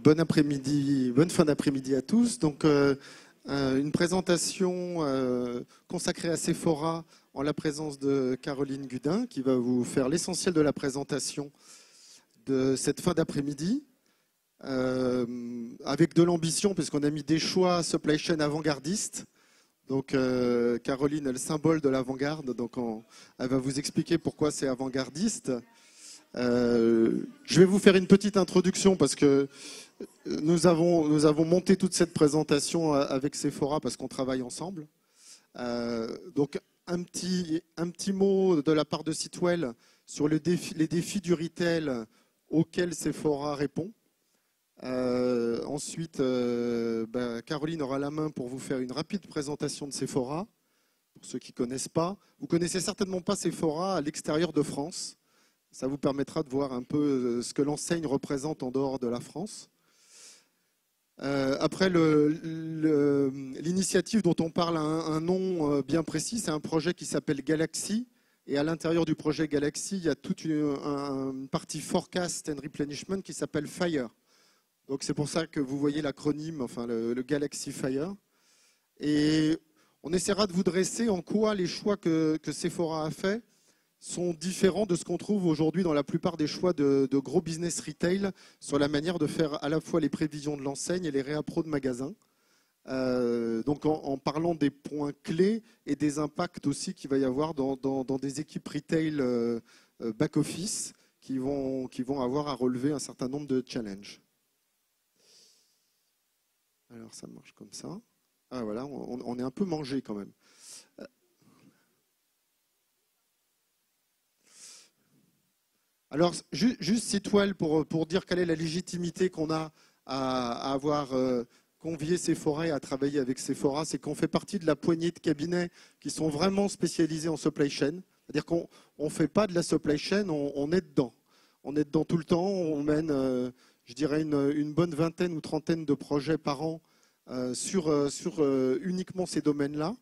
Bon après-midi, bonne fin d'après-midi à tous. Donc, une présentation consacrée à Sephora en la présence de Caroline Gudin, qui va vous faire l'essentiel de la présentation de cette fin d'après-midi, avec de l'ambition, puisqu'on a mis des choix supply chain avant-gardistes. Donc, Caroline est le symbole de l'avant-garde, donc elle va vous expliquer pourquoi c'est avant-gardiste. Je vais vous faire une petite introduction parce que nous avons monté toute cette présentation avec Sephora parce qu'on travaille ensemble. Donc un petit mot de la part de Sitwell sur les défis du retail auxquels Sephora répond. Ensuite, Caroline aura la main pour vous faire une rapide présentation de Sephora. Pour ceux qui ne connaissent pas, vous ne connaissez certainement pas Sephora à l'extérieur de France. Ça vous permettra de voir un peu ce que l'enseigne représente en dehors de la France. Après, l'initiative dont on parle a un nom bien précis. C'est un projet qui s'appelle Galaxy. Et à l'intérieur du projet Galaxy, il y a toute une partie forecast and replenishment qui s'appelle FIRE. Donc c'est pour ça que vous voyez l'acronyme, enfin le Galaxy FIRE. Et on essaiera de vous dresser en quoi les choix que Sephora a fait sont différents de ce qu'on trouve aujourd'hui dans la plupart des choix de gros business retail sur la manière de faire à la fois les prévisions de l'enseigne et les réappros de magasins. Donc en parlant des points clés et des impacts aussi qu'il va y avoir dans des équipes retail back-office qui vont avoir à relever un certain nombre de challenges. Alors ça marche comme ça. Ah voilà, on est un peu mangé quand même. Alors, juste Sitwell pour dire quelle est la légitimité qu'on a à avoir convié Sephora et à travailler avec Sephora, c'est qu'on fait partie de la poignée de cabinets qui sont vraiment spécialisés en supply chain. C'est-à-dire qu'on ne fait pas de la supply chain, on est dedans. On est dedans tout le temps, on mène, je dirais, une bonne vingtaine ou trentaine de projets par an sur uniquement ces domaines-là.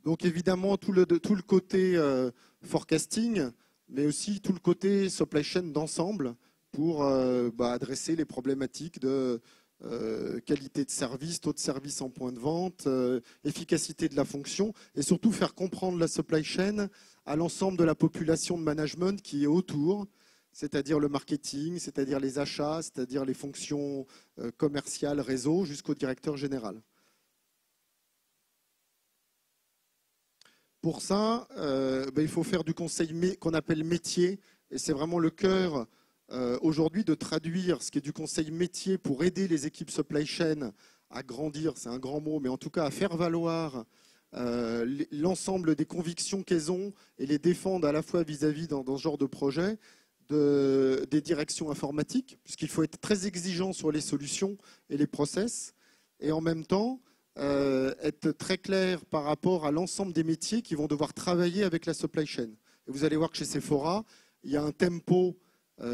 Donc évidemment, tout le côté forecasting, mais aussi tout le côté supply chain d'ensemble pour adresser les problématiques de qualité de service, taux de service en point de vente, efficacité de la fonction, et surtout faire comprendre la supply chain à l'ensemble de la population de management qui est autour, c'est-à-dire le marketing, c'est-à-dire les achats, c'est-à-dire les fonctions commerciales, réseau, jusqu'au directeur général. Pour ça, il faut faire du conseil qu'on appelle métier, et c'est vraiment le cœur aujourd'hui de traduire ce qui est du conseil métier pour aider les équipes supply chain à grandir, c'est un grand mot, mais en tout cas à faire valoir l'ensemble des convictions qu'elles ont et les défendre à la fois vis-à-vis dans ce genre de projet des directions informatiques, puisqu'il faut être très exigeant sur les solutions et les process, et en même temps être très clair par rapport à l'ensemble des métiers qui vont devoir travailler avec la supply chain. Et vous allez voir que chez Sephora, il y a un tempo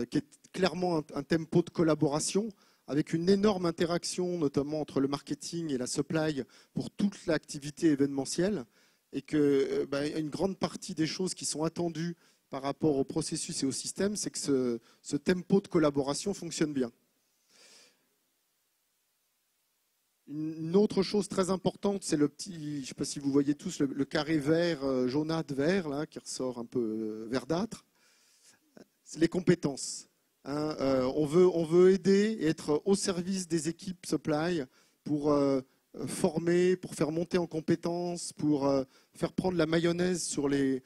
qui est clairement un tempo de collaboration avec une énorme interaction, notamment entre le marketing et la supply pour toute l'activité événementielle, et que une grande partie des choses qui sont attendues par rapport au processus et au système, c'est que ce tempo de collaboration fonctionne bien. Une autre chose très importante, c'est le petit, je ne sais pas si vous voyez tous, le carré vert, jaunâtre vert, là, qui ressort un peu verdâtre. C'est les compétences. On veut aider et être au service des équipes supply pour former, pour faire monter en compétences, pour faire prendre la mayonnaise sur les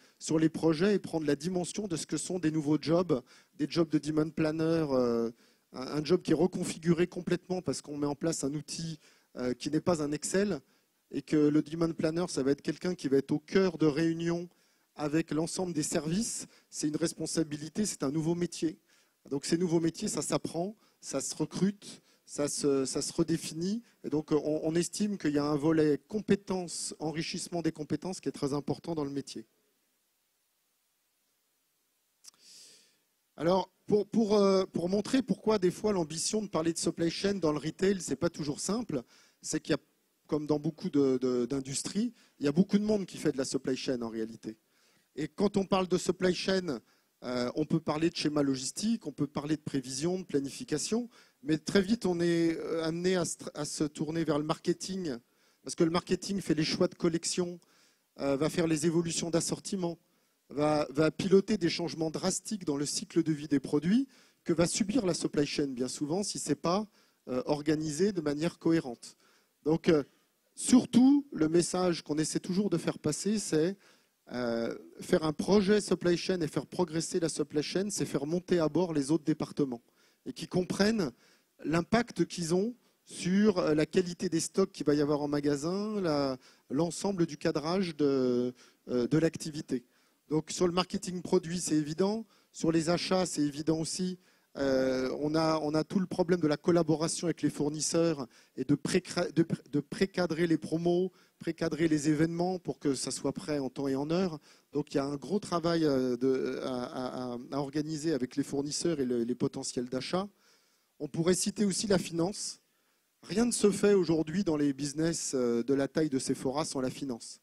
projets et prendre la dimension de ce que sont des nouveaux jobs, des jobs de demand planner, un job qui est reconfiguré complètement parce qu'on met en place un outil qui n'est pas un Excel, et que le demand planner, ça va être quelqu'un qui va être au cœur de réunions avec l'ensemble des services. C'est une responsabilité, c'est un nouveau métier. Donc ces nouveaux métiers, ça s'apprend, ça se recrute, ça se redéfinit. Et donc on estime qu'il y a un volet compétences, enrichissement des compétences qui est très important dans le métier. Alors, pour montrer pourquoi des fois l'ambition de parler de supply chain dans le retail, ce n'est pas toujours simple, c'est qu'il y a, comme dans beaucoup d'industries, il y a beaucoup de monde qui fait de la supply chain en réalité. Et quand on parle de supply chain, on peut parler de schéma logistique, on peut parler de prévision, de planification, Mais très vite, on est amené à se tourner vers le marketing, parce que le marketing fait les choix de collection, va faire les évolutions d'assortiment, va piloter des changements drastiques dans le cycle de vie des produits que va subir la supply chain bien souvent si ce n'est pas organisé de manière cohérente. Donc, surtout, le message qu'on essaie toujours de faire passer, c'est faire un projet supply chain et faire progresser la supply chain, c'est faire monter à bord les autres départements et qui comprennent l'impact qu'ils ont sur la qualité des stocks qu'il va y avoir en magasin, l'ensemble du cadrage de l'activité. Donc sur le marketing produit, c'est évident. Sur les achats, c'est évident aussi. On a tout le problème de la collaboration avec les fournisseurs et de précadrer les promos, précadrer les événements pour que ça soit prêt en temps et en heure. Donc il y a un gros travail à organiser avec les fournisseurs et les potentiels d'achat. On pourrait citer aussi la finance. Rien ne se fait aujourd'hui dans les business de la taille de Sephora sans la finance.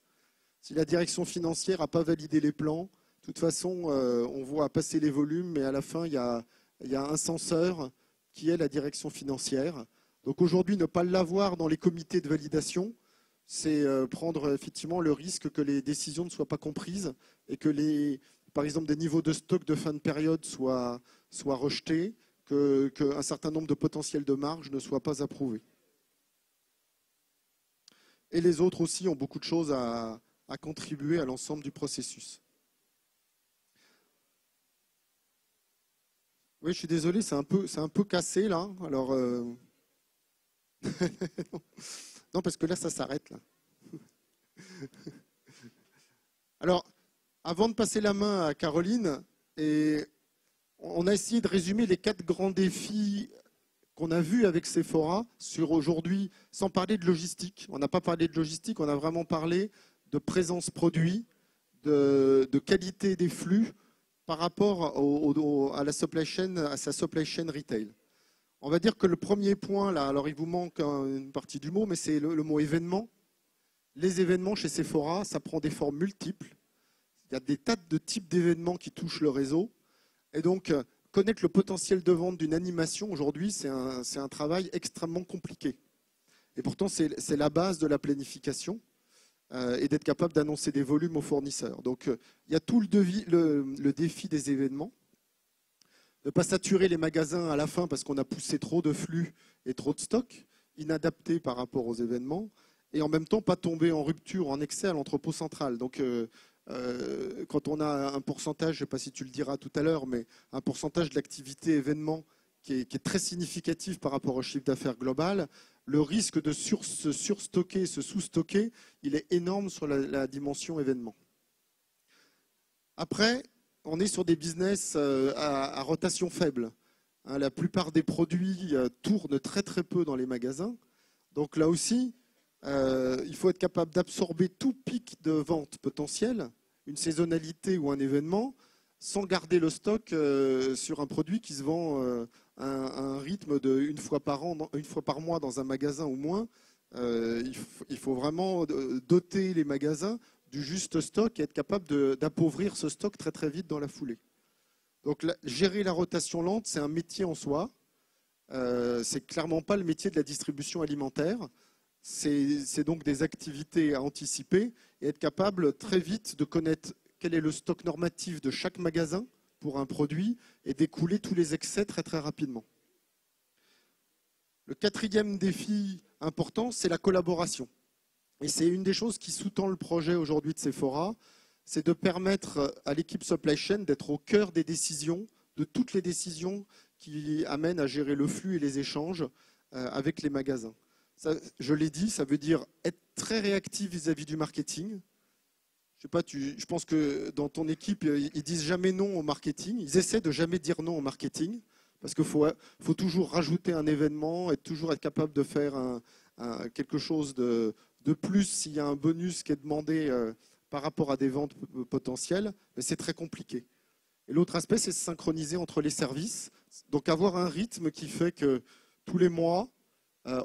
Si la direction financière n'a pas validé les plans, de toute façon, on voit passer les volumes, mais à la fin, il y a un censeur qui est la direction financière. Donc aujourd'hui, ne pas l'avoir dans les comités de validation, c'est prendre effectivement le risque que les décisions ne soient pas comprises et que, par exemple, des niveaux de stock de fin de période soient rejetés, qu'un certain nombre de potentiels de marge ne soient pas approuvés. Et les autres aussi ont beaucoup de choses à contribuer à l'ensemble du processus. Oui, je suis désolé, c'est un peu cassé là. Alors, non, parce que là, ça s'arrête là. Alors, avant de passer la main à Caroline, on a essayé de résumer les 4 grands défis qu'on a vus avec Sephora sur aujourd'hui, sans parler de logistique. On n'a pas parlé de logistique, on a vraiment parlé de présence produit, de qualité des flux par rapport à la supply chain, à sa supply chain retail. On va dire que le premier point, là, alors il vous manque une partie du mot, mais c'est le mot événement. Les événements chez Sephora, ça prend des formes multiples. Il y a des tas de types d'événements qui touchent le réseau. Et donc, connaître le potentiel de vente d'une animation, aujourd'hui, c'est un travail extrêmement compliqué. Et pourtant, c'est la base de la planification et d'être capable d'annoncer des volumes aux fournisseurs. Donc, il y a tout le défi des événements. Ne pas saturer les magasins à la fin parce qu'on a poussé trop de flux et trop de stocks, inadaptés par rapport aux événements. Et en même temps, pas tomber en rupture, en excès à l'entrepôt central. Donc, quand on a un pourcentage, je ne sais pas si tu le diras tout à l'heure, mais un pourcentage de l'activité événement qui est très significatif par rapport au chiffre d'affaires global, le risque de se surstocker, se sous-stocker, il est énorme sur la dimension événement. Après, on est sur des business à rotation faible. La plupart des produits tournent très très peu dans les magasins. Donc là aussi, il faut être capable d'absorber tout pic de vente potentiel, une saisonnalité ou un événement, sans garder le stock sur un produit qui se vend à un rythme de une fois par mois dans un magasin ou moins. Il faut vraiment doter les magasins du juste stock et être capable d'appauvrir ce stock très très vite dans la foulée. Donc gérer la rotation lente, c'est un métier en soi. C'est clairement pas le métier de la distribution alimentaire. C'est donc des activités à anticiper et être capable très vite de connaître quel est le stock normatif de chaque magasin pour un produit et d'écouler tous les excès très très rapidement. Le 4e défi important, c'est la collaboration. Et c'est une des choses qui sous-tend le projet aujourd'hui de Sephora, c'est de permettre à l'équipe supply chain d'être au cœur des décisions, de toutes les décisions qui amènent à gérer le flux et les échanges avec les magasins. Ça, je l'ai dit, ça veut dire être très réactif vis-à-vis du marketing. Je sais pas, je pense que dans ton équipe, ils disent jamais non au marketing. Ils essaient de jamais dire non au marketing parce qu'il faut toujours rajouter un événement, toujours être capable de faire quelque chose de plus s'il y a un bonus qui est demandé par rapport à des ventes potentielles. Mais c'est très compliqué. Et l'autre aspect, c'est se synchroniser entre les services. Donc avoir un rythme qui fait que tous les mois,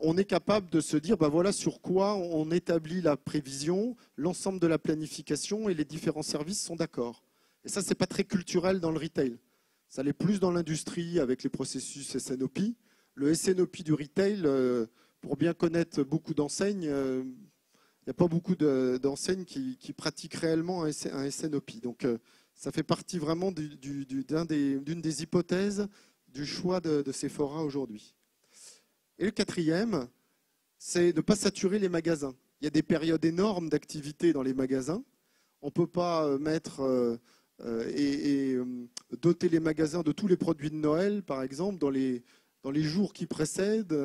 on est capable de se dire, ben voilà sur quoi on établit la prévision, l'ensemble de la planification et les différents services sont d'accord. Et ça, ce n'est pas très culturel dans le retail. Ça l'est plus dans l'industrie avec les processus SNOP, le SNOP du retail, pour bien connaître beaucoup d'enseignes, il n'y a pas beaucoup d'enseignes qui pratiquent réellement un SNOP. Donc, ça fait partie vraiment d'une des hypothèses du choix de Sephora aujourd'hui. Et le quatrième, c'est de ne pas saturer les magasins. Il y a des périodes énormes d'activité dans les magasins. On ne peut pas doter les magasins de tous les produits de Noël, par exemple, dans les jours qui précèdent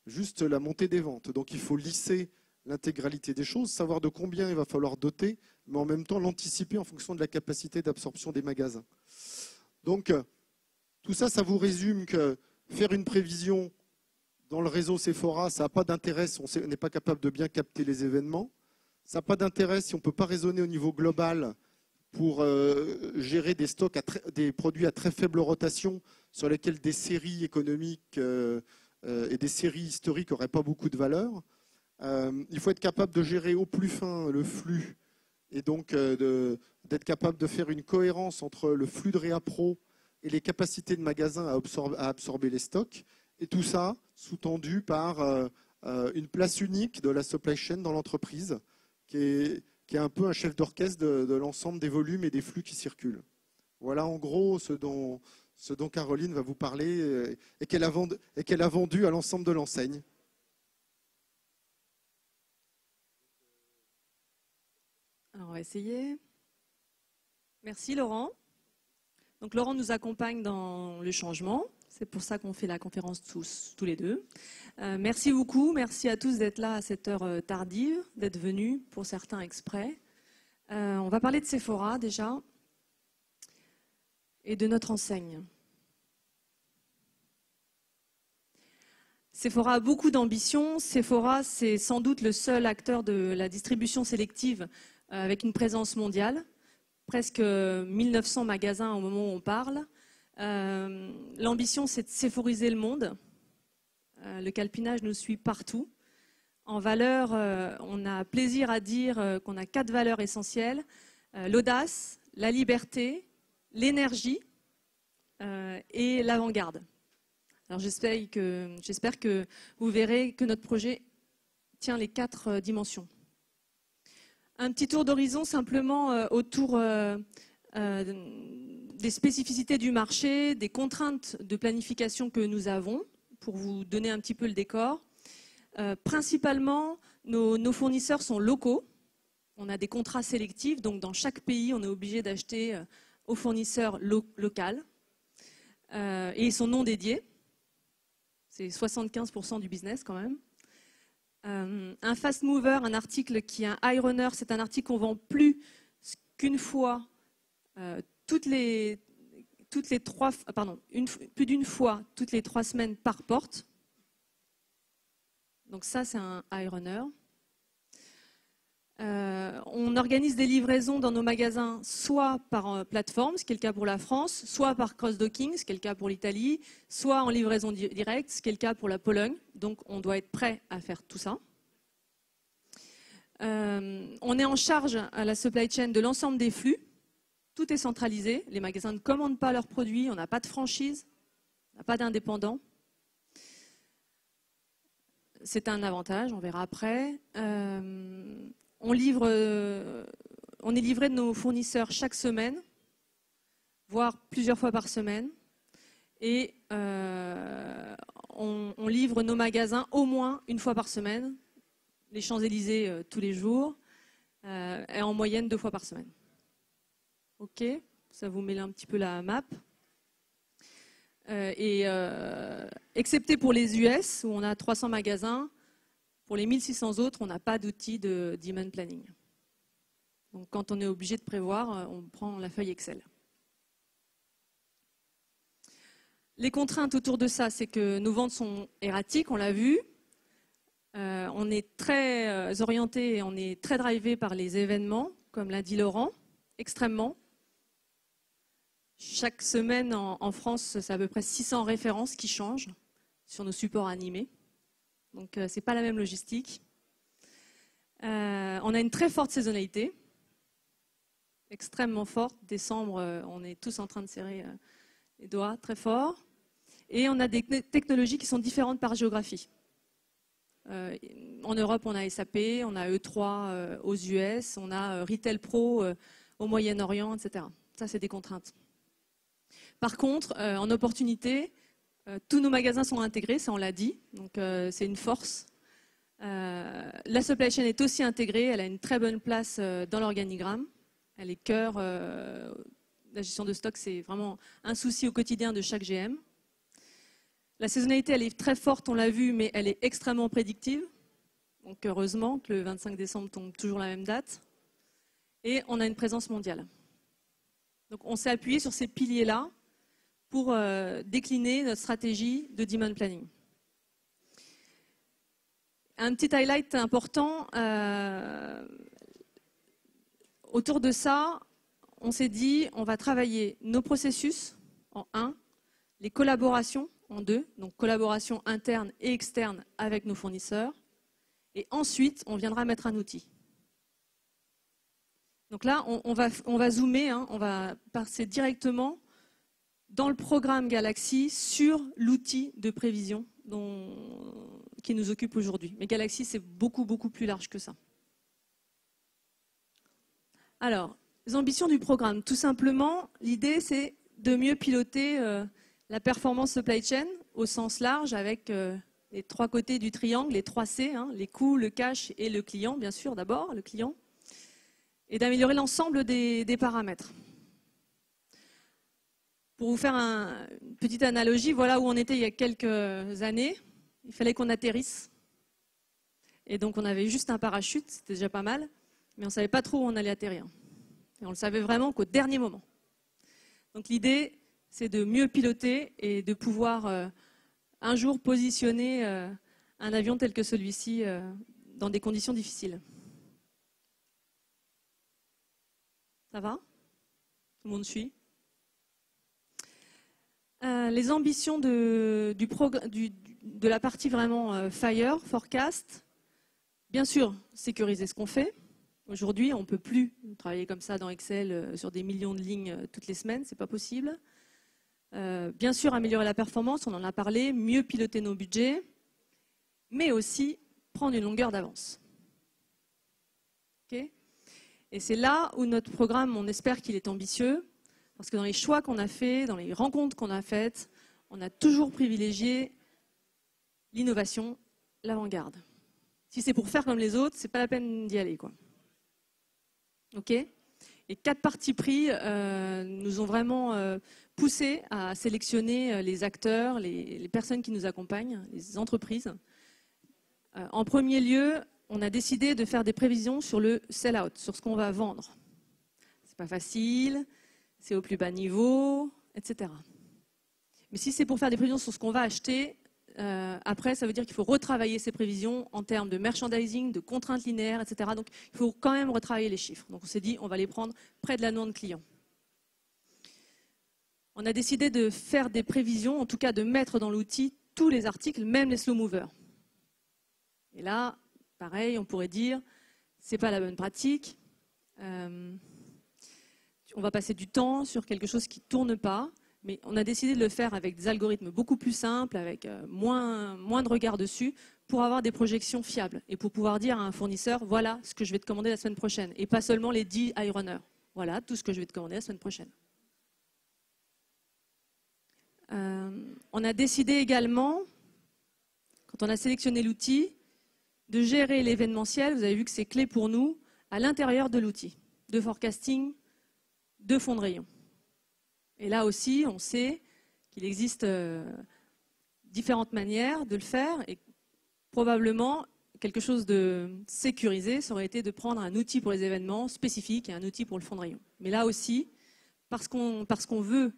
juste la montée des ventes. Donc il faut lisser l'intégralité des choses, savoir de combien il va falloir doter, mais en même temps l'anticiper en fonction de la capacité d'absorption des magasins. Donc tout ça, ça vous résume que faire une prévision dans le réseau Sephora, ça n'a pas d'intérêt si on n'est pas capable de bien capter les événements. Ça n'a pas d'intérêt si on ne peut pas raisonner au niveau global pour gérer des stocks, des produits à très faible rotation sur lesquels des séries économiques et des séries historiques n'auraient pas beaucoup de valeur. Il faut être capable de gérer au plus fin le flux et donc d'être capable de faire une cohérence entre le flux de réappro et les capacités de magasins à absorber les stocks. Et tout ça sous-tendu par une place unique de la supply chain dans l'entreprise qui est un peu un chef d'orchestre de l'ensemble des volumes et des flux qui circulent. Voilà en gros ce dont Caroline va vous parler et qu'elle a vendu à l'ensemble de l'enseigne. Alors, on va essayer. Merci Laurent. Donc Laurent nous accompagne dans le changement. C'est pour ça qu'on fait la conférence tous les deux. Merci beaucoup. Merci à tous d'être là à cette heure tardive, d'être venus, pour certains exprès. On va parler de Sephora déjà et de notre enseigne. Sephora a beaucoup d'ambition. Sephora, c'est sans doute le seul acteur de la distribution sélective avec une présence mondiale. Presque 1900 magasins au moment où on parle. L'ambition, c'est de séphoriser le monde. Le calpinage nous suit partout. En valeur, on a plaisir à dire qu'on a 4 valeurs essentielles. L'audace, la liberté, l'énergie et l'avant-garde. Alors j'espère que vous verrez que notre projet tient les 4 dimensions. Un petit tour d'horizon simplement autour des spécificités du marché, des contraintes de planification que nous avons, pour vous donner un petit peu le décor. Principalement, nos fournisseurs sont locaux. On a des contrats sélectifs, donc dans chaque pays, on est obligé d'acheter aux fournisseurs local. Et ils sont non dédiés. C'est 75% du business quand même. Un fast mover, un article qui est un high runner, c'est un article qu'on vend plus qu'une fois, plus d'une fois toutes les 3 semaines par porte. Donc ça, c'est un high runner. On organise des livraisons dans nos magasins, soit par plateforme, ce qui est le cas pour la France, soit par cross-docking, ce qui est le cas pour l'Italie, soit en livraison directe, ce qui est le cas pour la Pologne. Donc on doit être prêt à faire tout ça. On est en charge à la supply chain de l'ensemble des flux. Tout est centralisé. Les magasins ne commandent pas leurs produits. On n'a pas de franchise. On n'a pas d'indépendants. C'est un avantage, on verra après. On est livré de nos fournisseurs chaque semaine, voire plusieurs fois par semaine. Et on livre nos magasins au moins une fois par semaine. Les Champs-Élysées tous les jours, et en moyenne 2 fois par semaine. Ok, ça vous met un petit peu la map. Excepté pour les US, où on a 300 magasins, pour les 1600 autres, on n'a pas d'outil de demand planning. Donc quand on est obligé de prévoir, on prend la feuille Excel. Les contraintes autour de ça, c'est que nos ventes sont erratiques, on l'a vu. On est très orienté et on est très drivé par les événements, comme l'a dit Laurent, extrêmement. Chaque semaine en France, c'est à peu près 600 références qui changent sur nos supports animés. Donc ce n'est pas la même logistique. On a une très forte saisonnalité, extrêmement forte. Décembre, on est tous en train de serrer les doigts très fort. Et on a des technologies qui sont différentes par géographie. En Europe, on a SAP, on a E3 aux US, on a Retail Pro au Moyen-Orient, etc. Ça, c'est des contraintes. Par contre, en opportunité, tous nos magasins sont intégrés, ça on l'a dit, donc c'est une force. La supply chain est aussi intégrée, elle a une très bonne place dans l'organigramme. Elle est cœur. La gestion de stock, c'est vraiment un souci au quotidien de chaque GM. La saisonnalité, elle est très forte, on l'a vu, mais elle est extrêmement prédictive. Donc heureusement que le 25 décembre tombe toujours la même date. Et on a une présence mondiale. Donc on s'est appuyé sur ces piliers-là pour décliner notre stratégie de demand planning. Un petit highlight important, autour de ça, on s'est dit on va travailler nos processus en 1, les collaborations en 2, donc collaboration interne et externe avec nos fournisseurs, et ensuite on viendra mettre un outil. Donc là, on va zoomer, hein, on va passer directement dans le programme Galaxy sur l'outil de prévision qui nous occupe aujourd'hui. Mais Galaxy, c'est beaucoup, beaucoup plus large que ça. Alors, les ambitions du programme. Tout simplement, l'idée, c'est de mieux piloter la performance supply chain au sens large avec les 3 côtés du triangle, les 3 C, hein, les coûts, le cash et le client, bien sûr, d'abord, le client, et d'améliorer l'ensemble des paramètres. Pour vous faire une petite analogie, voilà où on était il y a quelques années. Il fallait qu'on atterrisse. Et donc, on avait juste un parachute, c'était déjà pas mal, mais on ne savait pas trop où on allait atterrir. Et on le savait vraiment qu'au dernier moment. Donc, l'idée, c'est de mieux piloter et de pouvoir un jour positionner un avion tel que celui-ci dans des conditions difficiles. Ça va? Tout le monde suit? Les ambitions de la partie vraiment Fire, Forecast, bien sûr, sécuriser ce qu'on fait. Aujourd'hui, on ne peut plus travailler comme ça dans Excel sur des millions de lignes toutes les semaines, ce n'est pas possible. Bien sûr, améliorer la performance, on en a parlé, mieux piloter nos budgets, mais aussi prendre une longueur d'avance. Okay ? Et c'est là où notre programme, on espère qu'il est ambitieux, parce que dans les choix qu'on a faits, dans les rencontres qu'on a faites, on a toujours privilégié l'innovation, l'avant-garde. Si c'est pour faire comme les autres, ce n'est pas la peine d'y aller, quoi. OK ? Et 4 partis pris nous ont vraiment poussé à sélectionner les acteurs, les personnes qui nous accompagnent, les entreprises. En premier lieu, on a décidé de faire des prévisions sur le sell-out, sur ce qu'on va vendre. C'est pas facile, c'est au plus bas niveau, etc. Mais si c'est pour faire des prévisions sur ce qu'on va acheter, après, ça veut dire qu'il faut retravailler ces prévisions en termes de merchandising, de contraintes linéaires, etc. Donc, il faut quand même retravailler les chiffres. Donc, on s'est dit, on va les prendre près de la demande client. On a décidé de faire des prévisions, en tout cas de mettre dans l'outil tous les articles, même les slow movers. Et là, pareil, on pourrait dire, c'est pas la bonne pratique. On va passer du temps sur quelque chose qui ne tourne pas. Mais on a décidé de le faire avec des algorithmes beaucoup plus simples, avec moins de regard dessus, pour avoir des projections fiables et pour pouvoir dire à un fournisseur, voilà ce que je vais te commander la semaine prochaine. Et pas seulement les 10 high runners. Voilà tout ce que je vais te commander la semaine prochaine. On a décidé également, quand on a sélectionné l'outil, de gérer l'événementiel. Vous avez vu que c'est clé pour nous, à l'intérieur de l'outil, de forecasting, de fonds de rayon. Et là aussi, on sait qu'il existe différentes manières de le faire et probablement quelque chose de sécurisé, ça aurait été de prendre un outil pour les événements spécifiques et un outil pour le fonds de rayon. Mais là aussi, parce qu'on veut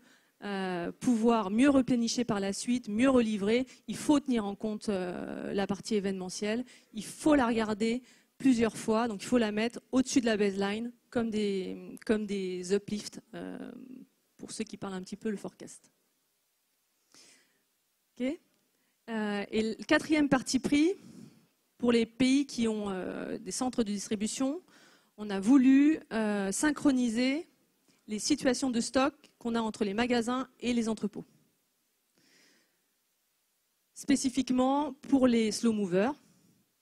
pouvoir mieux replénicher par la suite, mieux relivrer, il faut tenir en compte la partie événementielle, il faut la regarder plusieurs fois, donc il faut la mettre au-dessus de la baseline comme des uplifts pour ceux qui parlent un petit peu le forecast. Okay. Et le 4e parti pris, pour les pays qui ont des centres de distribution, on a voulu synchroniser les situations de stock qu'on a entre les magasins et les entrepôts. spécifiquement pour les slow movers,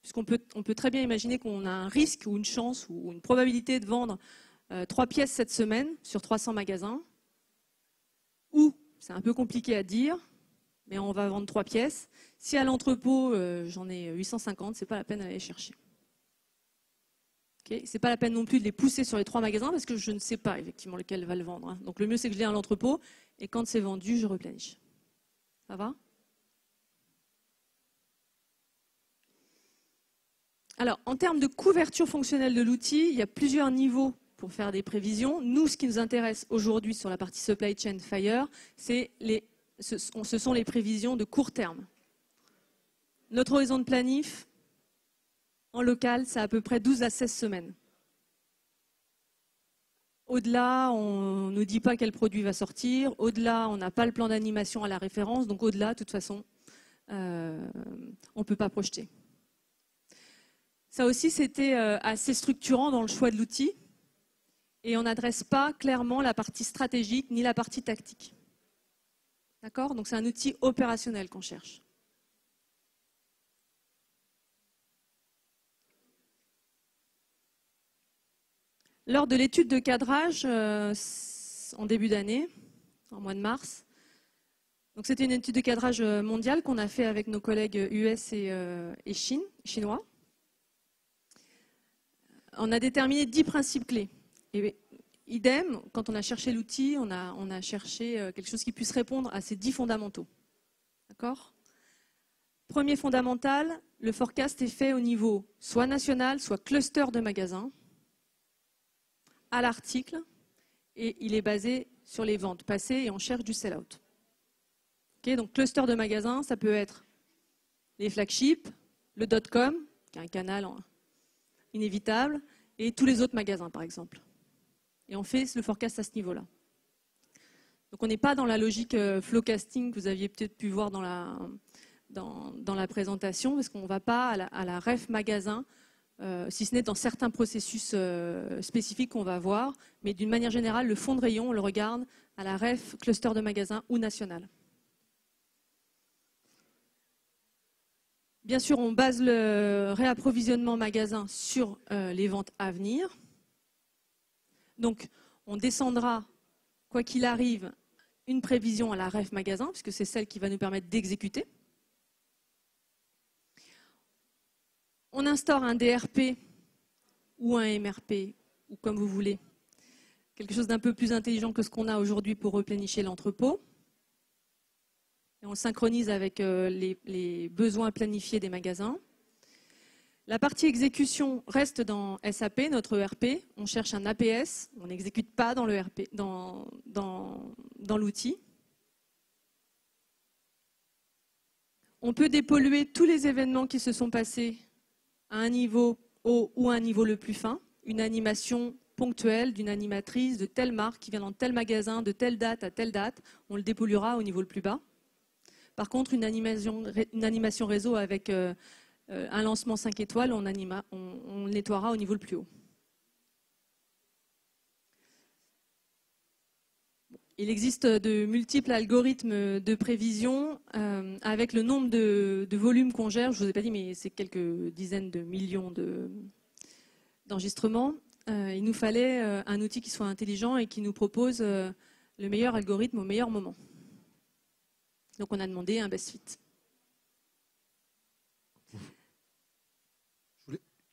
puisqu'on peut très bien imaginer qu'on a un risque ou une chance ou une probabilité de vendre 3 pièces cette semaine sur 300 magasins, ou, c'est un peu compliqué à dire, mais on va vendre 3 pièces. Si à l'entrepôt, j'en ai 850, ce n'est pas la peine d'aller les chercher. Okay, ce n'est pas la peine non plus de les pousser sur les 3 magasins parce que je ne sais pas effectivement lequel va le vendre. Hein. Donc le mieux, c'est que je l'ai à l'entrepôt et quand c'est vendu, je replanifie. Ça va? Alors, en termes de couverture fonctionnelle de l'outil, il y a plusieurs niveaux pour faire des prévisions. Nous, ce qui nous intéresse aujourd'hui sur la partie Supply Chain Fire, ce sont les prévisions de court terme. Notre horizon de planif, en local, c'est à peu près 12 à 16 semaines. Au-delà, on ne nous dit pas quel produit va sortir. Au-delà, on n'a pas le plan d'animation à la référence. Donc au-delà, de toute façon, on ne peut pas projeter. Ça aussi, c'était assez structurant dans le choix de l'outil. Et on n'adresse pas clairement la partie stratégique ni la partie tactique. D'accord? Donc c'est un outil opérationnel qu'on cherche. Lors de l'étude de cadrage en début d'année, en mois de mars, donc c'était une étude de cadrage mondiale qu'on a fait avec nos collègues US et chinois. On a déterminé 10 principes clés. Et idem, quand on a cherché l'outil, on a cherché quelque chose qui puisse répondre à ces 10 fondamentaux. D'accord ? Premier fondamental, le forecast est fait au niveau soit national, soit cluster de magasins, à l'article, et il est basé sur les ventes passées et on cherche du sell-out. Okay, donc cluster de magasins, ça peut être les flagships, le .com, qui est un canal inévitable, et tous les autres magasins, par exemple. Et on fait le forecast à ce niveau-là. Donc on n'est pas dans la logique flowcasting que vous aviez peut-être pu voir dans la présentation, parce qu'on ne va pas à la ref magasin, si ce n'est dans certains processus spécifiques qu'on va voir, mais d'une manière générale, le fond de rayon, on le regarde à la ref cluster de magasins ou national. Bien sûr, on base le réapprovisionnement magasin sur les ventes à venir. Donc, on descendra, quoi qu'il arrive, une prévision à la ref magasin, puisque c'est celle qui va nous permettre d'exécuter. On instaure un DRP ou un MRP, ou comme vous voulez, quelque chose d'un peu plus intelligent que ce qu'on a aujourd'hui pour replénicher l'entrepôt. Et on le synchronise avec les besoins planifiés des magasins. La partie exécution reste dans SAP, notre ERP. On cherche un APS, on n'exécute pas dans l'ERP, dans l'outil. On peut dépolluer tous les événements qui se sont passés à un niveau haut ou à un niveau le plus fin. Une animation ponctuelle d'une animatrice de telle marque qui vient dans tel magasin de telle date à telle date, on le dépolluera au niveau le plus bas. Par contre, une animation réseau avec un lancement 5 étoiles, on le nettoiera au niveau le plus haut. Il existe de multiples algorithmes de prévision avec le nombre de volumes qu'on gère. Je ne vous ai pas dit, mais c'est quelques dizaines de millions d'enregistrements. Il nous fallait un outil qui soit intelligent et qui nous propose le meilleur algorithme au meilleur moment. Donc on a demandé un best fit.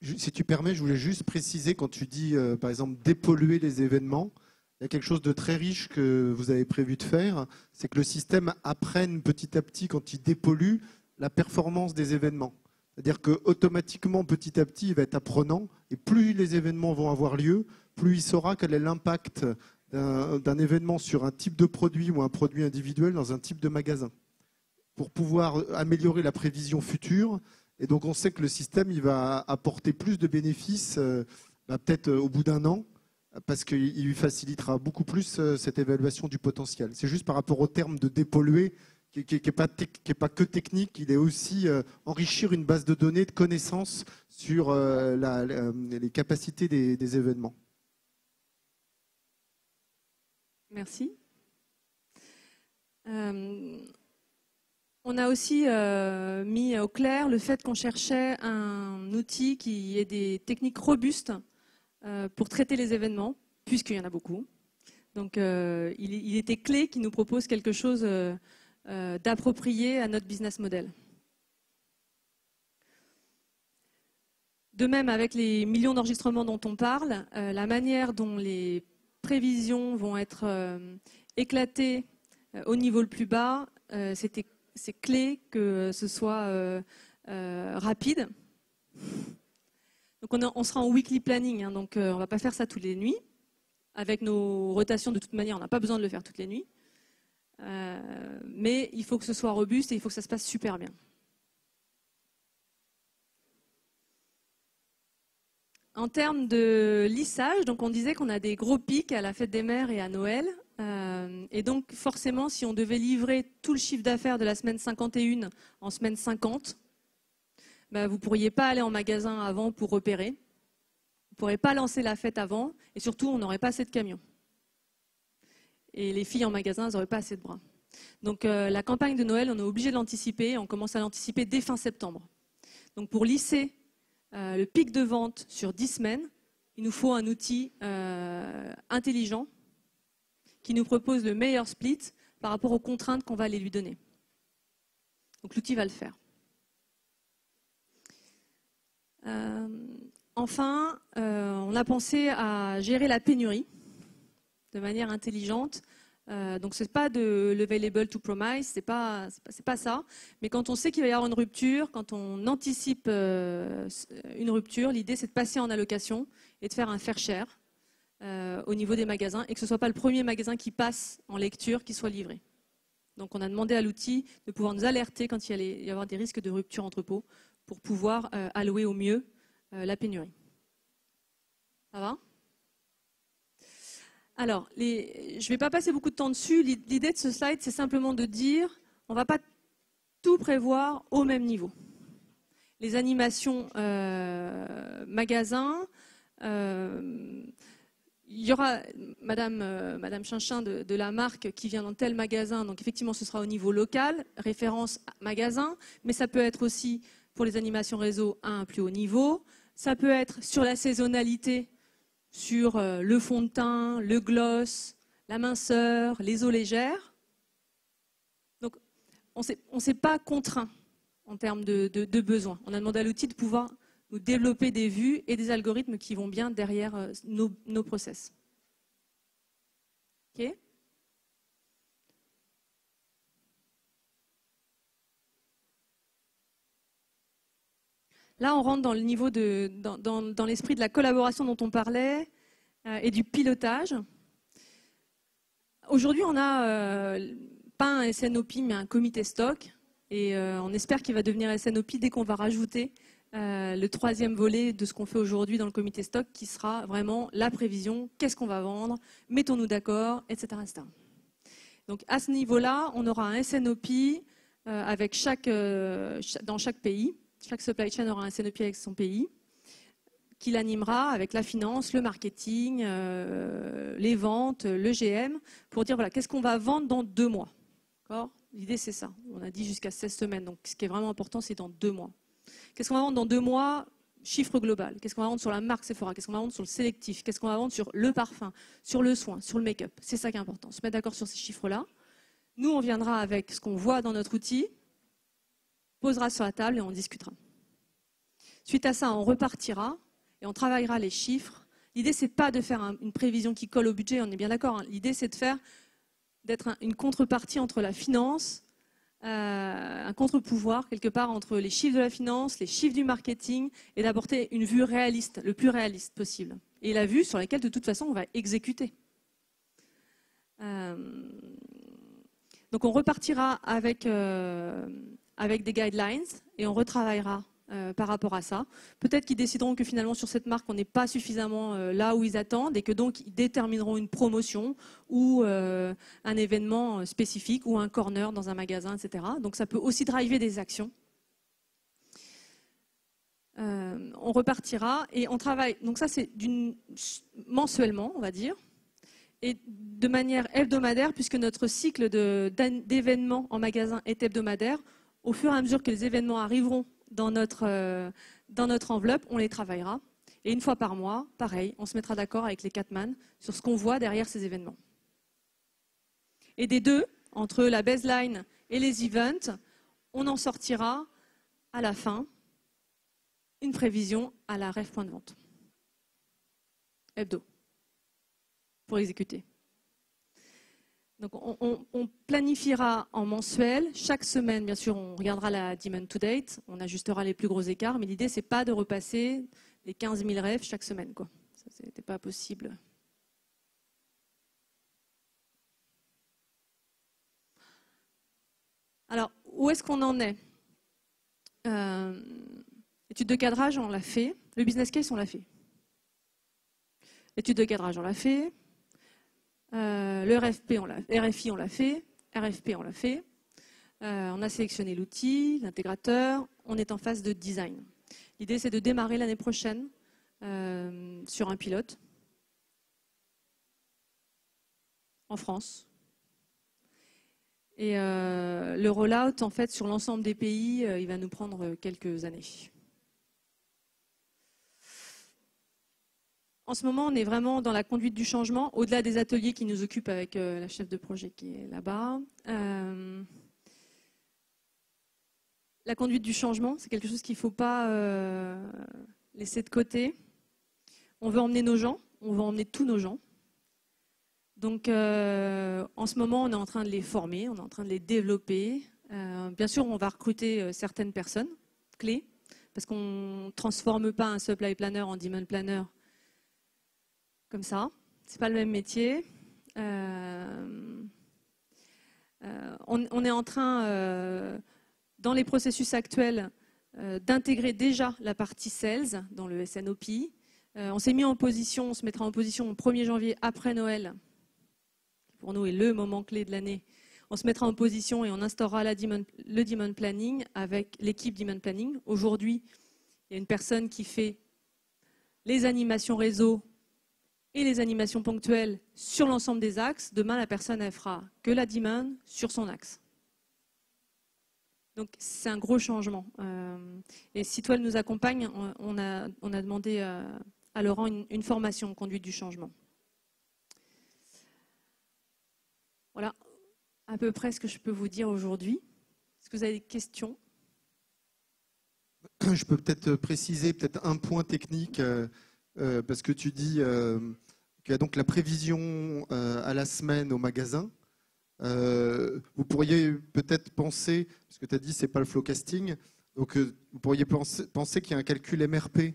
Si tu permets, je voulais juste préciser, quand tu dis, par exemple, dépolluer les événements, il y a quelque chose de très riche que vous avez prévu de faire, c'est que le système apprenne petit à petit, quand il dépollue, la performance des événements. C'est-à-dire qu'automatiquement, petit à petit, il va être apprenant, et plus les événements vont avoir lieu, plus il saura quel est l'impact d'un événement sur un type de produit ou un produit individuel dans un type de magasin, pour pouvoir améliorer la prévision future. Et donc on sait que le système il va apporter plus de bénéfices peut-être au bout d'un an, parce qu'il lui facilitera beaucoup plus cette évaluation du potentiel. C'est juste par rapport au terme de dépolluer, qui n'est pas que technique, il est aussi enrichir une base de données, de connaissances sur les capacités des événements. Merci. On On a aussi mis au clair le fait qu'on cherchait un outil qui ait des techniques robustes pour traiter les événements, puisqu'il y en a beaucoup. Donc il était clé qu'il nous propose quelque chose d'approprié à notre business model. De même, avec les millions d'enregistrements dont on parle, la manière dont les prévisions vont être éclatées au niveau le plus bas, c'est clé que ce soit rapide. Donc on sera en weekly planning, hein, donc on ne va pas faire ça toutes les nuits. Avec nos rotations, de toute manière, on n'a pas besoin de le faire toutes les nuits. Mais il faut que ce soit robuste et il faut que ça se passe super bien. En termes de lissage, donc on disait qu'on a des gros pics à la fête des mères et à Noël. Et donc forcément, si on devait livrer tout le chiffre d'affaires de la semaine 51 en semaine 50, ben, vous ne pourriez pas aller en magasin avant pour repérer. Vous ne pourriez pas lancer la fête avant. Et surtout, on n'aurait pas assez de camions. Et les filles en magasin, elles n'auraient pas assez de bras. Donc la campagne de Noël, on est obligé de l'anticiper. On commence à l'anticiper dès fin septembre. Donc pour lisser le pic de vente sur 10 semaines, il nous faut un outil intelligent qui nous propose le meilleur split par rapport aux contraintes qu'on va aller lui donner. Donc l'outil va le faire. Enfin, on a pensé à gérer la pénurie de manière intelligente. Donc ce n'est pas de l'available to promise, c'est pas ça. Mais quand on sait qu'il va y avoir une rupture, quand on anticipe une rupture, l'idée c'est de passer en allocation et de faire un fair share au niveau des magasins et que ce ne soit pas le premier magasin qui passe en lecture qui soit livré. Donc on a demandé à l'outil de pouvoir nous alerter quand il allait y avoir des risques de rupture entrepôt pour pouvoir allouer au mieux la pénurie. Ça va ? Alors, je ne vais pas passer beaucoup de temps dessus. L'idée de ce slide, c'est simplement de dire on ne va pas tout prévoir au même niveau. Les animations magasins, il y aura Madame Chinchin de la marque qui vient dans tel magasin, donc effectivement ce sera au niveau local, référence magasin, mais ça peut être aussi pour les animations réseau à un plus haut niveau, ça peut être sur la saisonnalité, sur le fond de teint, le gloss, la minceur, les eaux légères. Donc on ne s'est pas contraint en termes de besoins. On a demandé à l'outil de pouvoir nous développer des vues et des algorithmes qui vont bien derrière nos process. OK ? Là, on rentre dans le niveau dans l'esprit de la collaboration dont on parlait et du pilotage. Aujourd'hui, on n'a pas un SNOP, mais un comité stock. Et on espère qu'il va devenir SNOP dès qu'on va rajouter le troisième volet de ce qu'on fait aujourd'hui dans le comité stock, qui sera vraiment la prévision, qu'est-ce qu'on va vendre, mettons-nous d'accord, etc., etc. Donc à ce niveau-là, on aura un SNOP avec dans chaque pays. Chaque supply chain aura un SNOP avec son pays, qui l'animera avec la finance, le marketing, les ventes, le GM, pour dire voilà, qu'est-ce qu'on va vendre dans 2 mois. L'idée, c'est ça. On a dit jusqu'à 16 semaines. Donc ce qui est vraiment important, c'est dans 2 mois. Qu'est-ce qu'on va vendre dans 2 mois? Chiffre global. Qu'est-ce qu'on va vendre sur la marque Sephora? Qu'est-ce qu'on va vendre sur le sélectif? Qu'est-ce qu'on va vendre sur le parfum, sur le soin, sur le make-up? C'est ça qui est important. Se mettre d'accord sur ces chiffres-là. Nous, on viendra avec ce qu'on voit dans notre outil, posera sur la table et on discutera. Suite à ça, on repartira et on travaillera les chiffres. L'idée, c'est pas de faire une prévision qui colle au budget, on est bien d'accord. Hein. L'idée, c'est d'être une contrepartie entre la finance, un contre-pouvoir quelque part entre les chiffres de la finance, les chiffres du marketing, et d'apporter une vue réaliste, le plus réaliste possible. Et la vue sur laquelle, de toute façon, on va exécuter. Donc, on repartira avec des guidelines et on retravaillera par rapport à ça. Peut-être qu'ils décideront que finalement sur cette marque on n'est pas suffisamment là où ils attendent et que donc ils détermineront une promotion ou un événement spécifique ou un corner dans un magasin, etc. Donc ça peut aussi driver des actions. On repartira et on travaille. Donc ça c'est mensuellement, on va dire. Et de manière hebdomadaire, puisque notre cycle d'événements en magasin est hebdomadaire, Au fur et à mesure que les événements arriveront dans notre enveloppe, on les travaillera. Et une fois par mois, pareil, on se mettra d'accord avec les Catman sur ce qu'on voit derrière ces événements. Et des deux, entre la baseline et les events, on en sortira à la fin une prévision à la ref point de vente. Hebdo. Pour exécuter. Donc on planifiera en mensuel. Chaque semaine, bien sûr, on regardera la demand to date, on ajustera les plus gros écarts, mais l'idée, c'est pas de repasser les 15 000 refs chaque semaine, quoi. Ça, c'était pas possible. Alors, où est-ce qu'on en est? L'étude de cadrage, on l'a fait. Le business case, on l'a fait. L'étude de cadrage, on l'a fait. Le RFI, on l'a fait. RFP, on l'a fait. On a sélectionné l'outil, l'intégrateur. On est en phase de design. L'idée, c'est de démarrer l'année prochaine sur un pilote en France. Et le rollout, en fait, sur l'ensemble des pays, il va nous prendre quelques années. En ce moment, on est vraiment dans la conduite du changement, au-delà des ateliers qui nous occupent avec la chef de projet qui est là-bas. La conduite du changement, c'est quelque chose qu'il ne faut pas laisser de côté. On veut emmener nos gens, on veut emmener tous nos gens. Donc, en ce moment, on est en train de les former, on est en train de les développer. Bien sûr, on va recruter certaines personnes clés, parce qu'on ne transforme pas un supply planner en demand planner comme ça. Ce n'est pas le même métier. On est en train, dans les processus actuels, d'intégrer déjà la partie sales dans le SNOP. On s'est mis en position, on se mettra en position au 1er janvier après Noël, qui pour nous est le moment clé de l'année. On se mettra en position et on instaurera le demand planning avec l'équipe demand planning. Aujourd'hui, il y a une personne qui fait les animations réseau et les animations ponctuelles sur l'ensemble des axes. Demain, la personne, elle fera que la demand sur son axe. Donc, c'est un gros changement. Et si toi, elle nous accompagne, on a demandé à Laurent une formation en conduite du changement. Voilà à peu près ce que je peux vous dire aujourd'hui. Est-ce que vous avez des questions? Je peux peut-être préciser un point technique, parce que tu dis qu'il y a donc la prévision à la semaine au magasin. Vous pourriez peut-être penser, parce que tu as dit c'est pas le flowcasting, donc vous pourriez penser qu'il y a un calcul MRP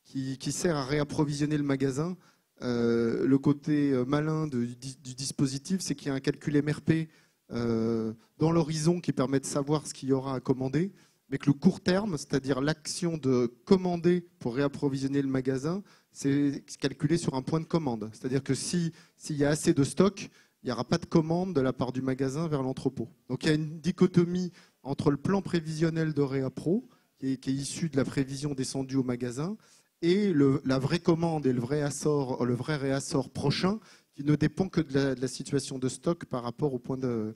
qui sert à réapprovisionner le magasin. Le côté malin du dispositif, c'est qu'il y a un calcul MRP dans l'horizon qui permet de savoir ce qu'il y aura à commander, mais que le court terme, c'est-à-dire l'action de commander pour réapprovisionner le magasin, c'est calculé sur un point de commande. C'est-à-dire que s'il y a assez de stock, il n'y aura pas de commande de la part du magasin vers l'entrepôt. Donc il y a une dichotomie entre le plan prévisionnel de Réapro, qui est issu de la prévision descendue au magasin, et la vraie commande et le vrai réassort prochain, qui ne dépend que de la situation de stock par rapport au point de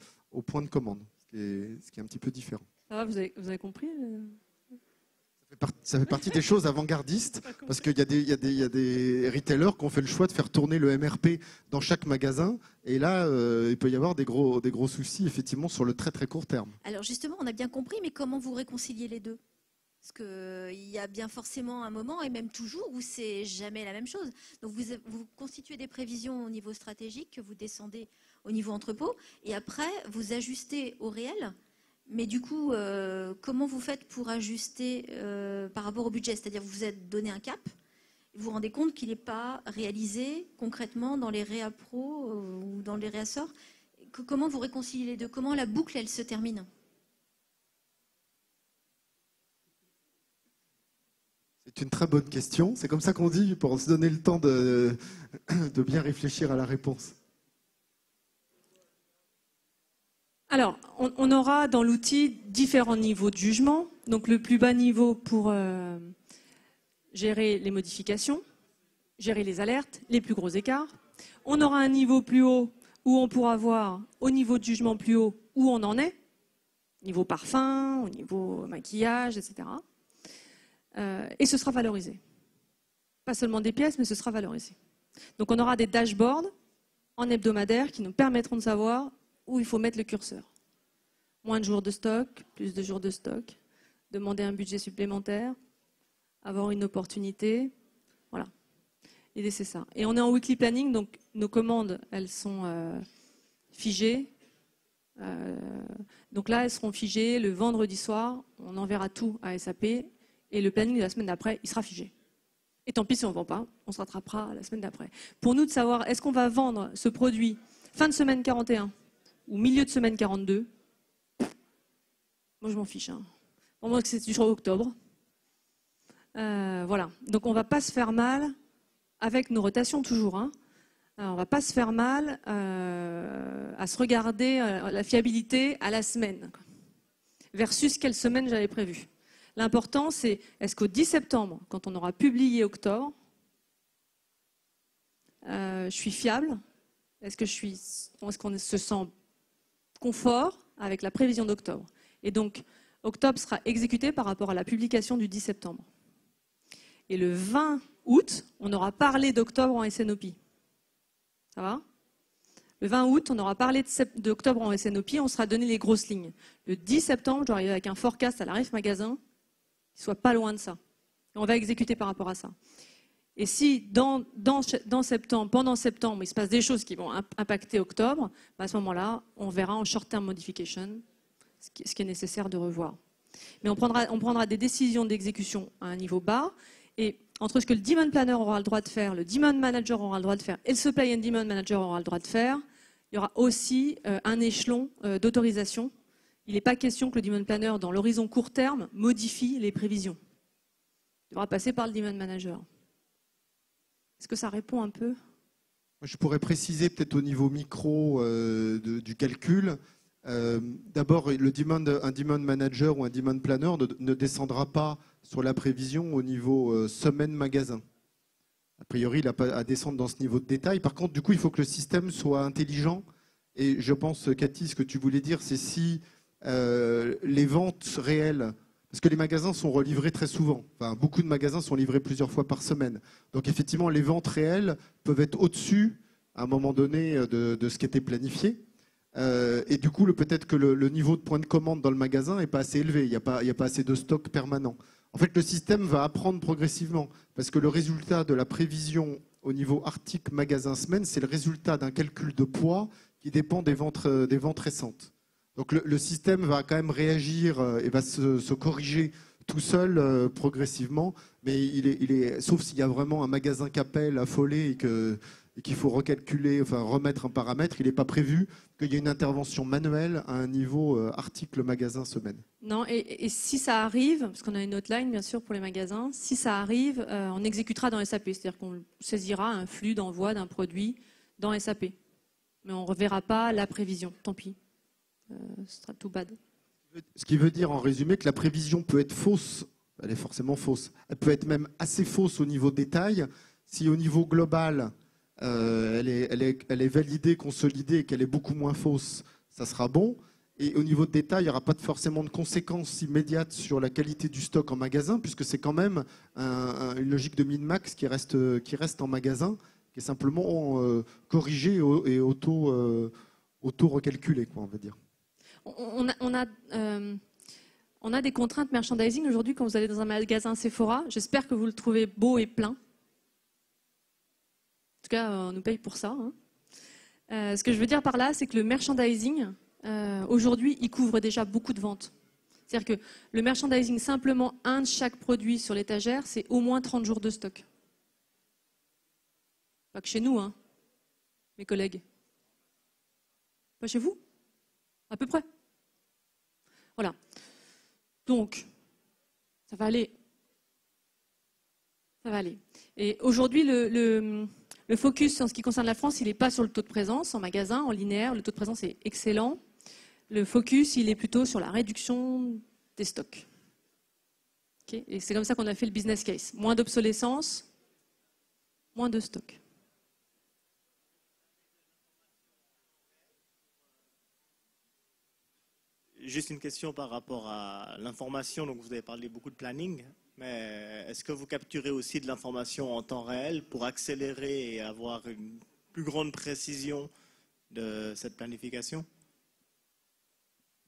commande, ce qui est un petit peu différent. Ça va, vous avez compris? Ça fait partie des choses avant-gardistes, parce qu'il y a des retailers qui ont fait le choix de faire tourner le MRP dans chaque magasin. Et là, il peut y avoir des gros soucis, effectivement, sur le très très court terme. Alors justement, on a bien compris, mais comment vous réconciliez les deux? Parce qu'il y a bien forcément un moment, et même toujours, où c'est jamais la même chose. Donc vous constituez des prévisions au niveau stratégique, que vous descendez au niveau entrepôt, et après, vous ajustez au réel. Mais du coup, comment vous faites pour ajuster par rapport au budget? C'est-à-dire vous vous êtes donné un cap, vous vous rendez compte qu'il n'est pas réalisé concrètement dans les réappros ou dans les réassorts. Comment vous réconciliez les deux? Comment la boucle, elle se termine? C'est une très bonne question. C'est comme ça qu'on dit, pour se donner le temps de bien réfléchir à la réponse. Alors, on aura dans l'outil différents niveaux de jugement. Donc, le plus bas niveau pour gérer les modifications, gérer les alertes, les plus gros écarts. On aura un niveau plus haut où on pourra voir, au niveau de jugement plus haut, où on en est. niveau parfum, au niveau maquillage, etc. Et ce sera valorisé. Pas seulement des pièces, mais ce sera valorisé. Donc on aura des dashboards en hebdomadaire qui nous permettront de savoir où il faut mettre le curseur. Moins de jours de stock, plus de jours de stock, demander un budget supplémentaire, avoir une opportunité. Voilà. L'idée, c'est ça. Et on est en weekly planning, donc nos commandes, elles sont figées. Donc là, elles seront figées le vendredi soir. On enverra tout à SAP. Et le planning de la semaine d'après, il sera figé. Et tant pis si on ne vend pas, on se rattrapera la semaine d'après. Pour nous, de savoir, est-ce qu'on va vendre ce produit fin de semaine 41 ou milieu de semaine 42, moi, je m'en fiche. Hein. Pour moi, c'est sur octobre. Voilà. Donc, on ne va pas se faire mal avec nos rotations toujours. Hein. On ne va pas se faire mal à se regarder la fiabilité à la semaine versus quelle semaine j'avais prévu. L'important, c'est est-ce qu'au 10 septembre, quand on aura publié octobre, je suis fiable? Est-ce qu'on se sent confort avec la prévision d'octobre? Et donc, octobre sera exécuté par rapport à la publication du 10 septembre. Et le 20 août, on aura parlé d'octobre en SNOP. Ça va? Le 20 août, on aura parlé d'octobre en SNOP, on sera donné les grosses lignes. Le 10 septembre, je dois arriver avec un forecast à la REF Magasin qui soit pas loin de ça. Et on va exécuter par rapport à ça. Et si dans septembre, pendant septembre, il se passe des choses qui vont impacter octobre, à ce moment-là, on verra en short-term modification ce qui est nécessaire de revoir. Mais on prendra des décisions d'exécution à un niveau bas. Et entre ce que le demand planner aura le droit de faire, le demand manager aura le droit de faire et le supply and demand manager aura le droit de faire, il y aura aussi un échelon d'autorisation. Il n'est pas question que le demand planner, dans l'horizon court terme, modifie les prévisions. Il devra passer par le demand manager. Est-ce que ça répond un peu? Je pourrais préciser peut-être au niveau micro du calcul. D'abord, un demand manager ou un demand planner ne descendra pas sur la prévision au niveau semaine magasin. A priori, il n'a pas à descendre dans ce niveau de détail. Par contre, du coup, il faut que le système soit intelligent. Et je pense, Cathy, ce que tu voulais dire, c'est si les ventes réelles, parce que les magasins sont relivrés très souvent. Enfin, beaucoup de magasins sont livrés plusieurs fois par semaine. Donc, effectivement, les ventes réelles peuvent être au-dessus, à un moment donné, de ce qui était planifié. Et du coup, peut-être que le niveau de point de commande dans le magasin n'est pas assez élevé. Il n'y a pas assez de stock permanent. En fait, le système va apprendre progressivement parce que le résultat de la prévision au niveau article magasin-semaine, c'est le résultat d'un calcul de poids qui dépend des ventes récentes. Donc le système va quand même réagir et va se corriger tout seul progressivement, mais sauf s'il y a vraiment un magasin qu'appelle affolé et qu'il faut recalculer, enfin remettre un paramètre, il n'est pas prévu qu'il y ait une intervention manuelle à un niveau article magasin semaine. Non, et si ça arrive, parce qu'on a une hotline bien sûr pour les magasins, si ça arrive, on exécutera dans SAP, c'est-à-dire qu'on saisira un flux d'envoi d'un produit dans SAP. Mais on ne reverra pas la prévision, tant pis. Ce sera tout bad. Ce qui veut dire en résumé que la prévision peut être fausse, elle est forcément fausse, elle peut être même assez fausse au niveau détail, si au niveau global, elle est validée, consolidée et qu'elle est beaucoup moins fausse, ça sera bon. Et au niveau de détail, il n'y aura pas forcément de conséquences immédiates sur la qualité du stock en magasin, puisque c'est quand même une logique de min-max qui reste en magasin, qui est simplement corrigée et auto-recalculée, on va dire. On a des contraintes merchandising aujourd'hui quand vous allez dans un magasin Sephora. J'espère que vous le trouvez beau et plein. En tout cas, on nous paye pour ça. Hein. Ce que je veux dire par là, c'est que le merchandising, aujourd'hui, il couvre déjà beaucoup de ventes. C'est-à-dire que le merchandising, simplement un de chaque produit sur l'étagère, c'est au moins 30 jours de stock. Pas que chez nous, hein, mes collègues. Pas chez vous? À peu près. Voilà. Donc, ça va aller. Ça va aller. Et aujourd'hui, le focus en ce qui concerne la France, il n'est pas sur le taux de présence en magasin, en linéaire. Le taux de présence est excellent. Le focus, il est plutôt sur la réduction des stocks. Okay. Et c'est comme ça qu'on a fait le business case. Moins d'obsolescence, moins de stock. juste une question par rapport à l'information. Donc, vous avez parlé beaucoup de planning, mais est-ce que vous capturez aussi de l'information en temps réel pour accélérer et avoir une plus grande précision de cette planification?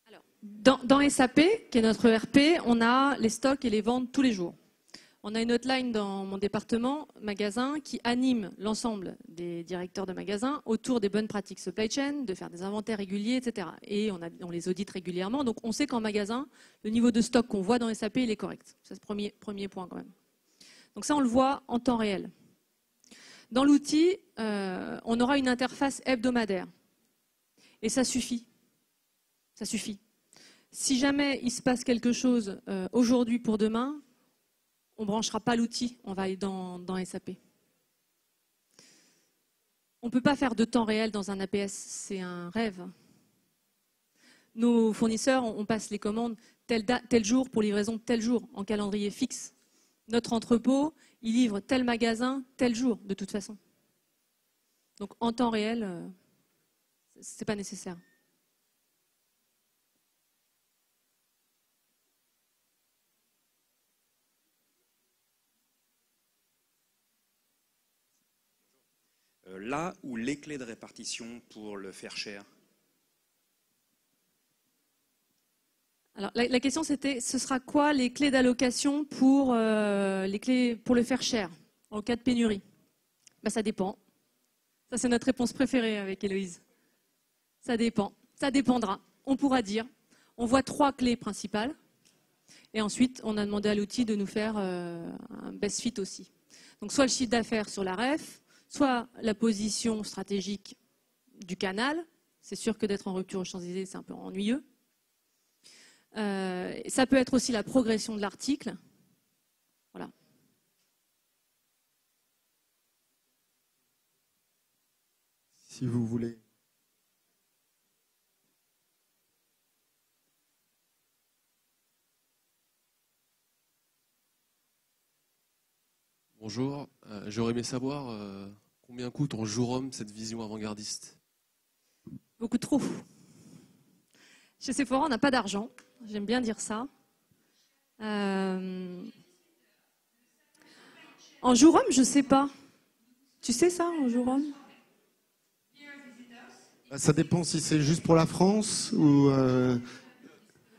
Alors, dans SAP, qui est notre ERP, on a les stocks et les ventes tous les jours. On a une hotline dans mon département magasin qui anime l'ensemble des directeurs de magasins autour des bonnes pratiques supply chain, de faire des inventaires réguliers, etc. Et on les audite régulièrement. Donc on sait qu'en magasin, le niveau de stock qu'on voit dans SAP, il est correct. Ça, c'est le premier point quand même. Donc ça, on le voit en temps réel. Dans l'outil, on aura une interface hebdomadaire. Et ça suffit. Ça suffit. Si jamais il se passe quelque chose aujourd'hui pour demain, on ne branchera pas l'outil, on va aller dans SAP. On ne peut pas faire de temps réel dans un APS, c'est un rêve. Nos fournisseurs, on passe les commandes tel jour pour livraison tel jour, en calendrier fixe. Notre entrepôt, il livre tel magasin tel jour, de toute façon. Donc en temps réel, ce n'est pas nécessaire. Là où les clés de répartition pour le faire cher. Alors, la question c'était, ce sera quoi les clés d'allocation pour le faire cher, en cas de pénurie? Ben, ça dépend. Ça, c'est notre réponse préférée avec Héloïse. Ça dépend. Ça dépendra. On pourra dire, on voit 3 clés principales, et ensuite, on a demandé à l'outil de nous faire un best fit aussi. Donc, soit le chiffre d'affaires sur la ref, soit la position stratégique du canal. C'est sûr que d'être en rupture aux Champs-Élysées, c'est un peu ennuyeux. Ça peut être aussi la progression de l'article. Voilà. Si vous voulez. Bonjour, j'aurais aimé savoir combien coûte en jour homme cette vision avant-gardiste. Beaucoup trop. Chez Sephora, on n'a pas d'argent. J'aime bien dire ça. En jour homme, je ne sais pas. Tu sais ça, en jour homme? Ça dépend si c'est juste pour la France ou...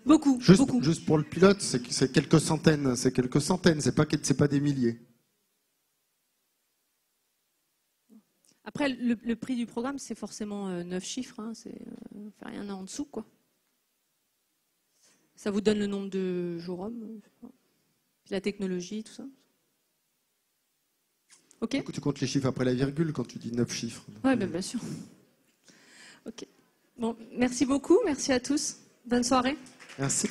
Beaucoup, beaucoup. Juste pour le pilote, c'est quelques centaines. C'est quelques centaines, c'est pas des milliers. Après, le prix du programme, c'est forcément 9 chiffres. Hein, c'est fait rien en dessous, quoi. Ça vous donne le nombre de jours hommes, la technologie, tout ça. Ok. Du coup, tu comptes les chiffres après la virgule quand tu dis 9 chiffres. Oui, bien sûr. Ok. Bon, merci beaucoup. Merci à tous. Bonne soirée. Merci.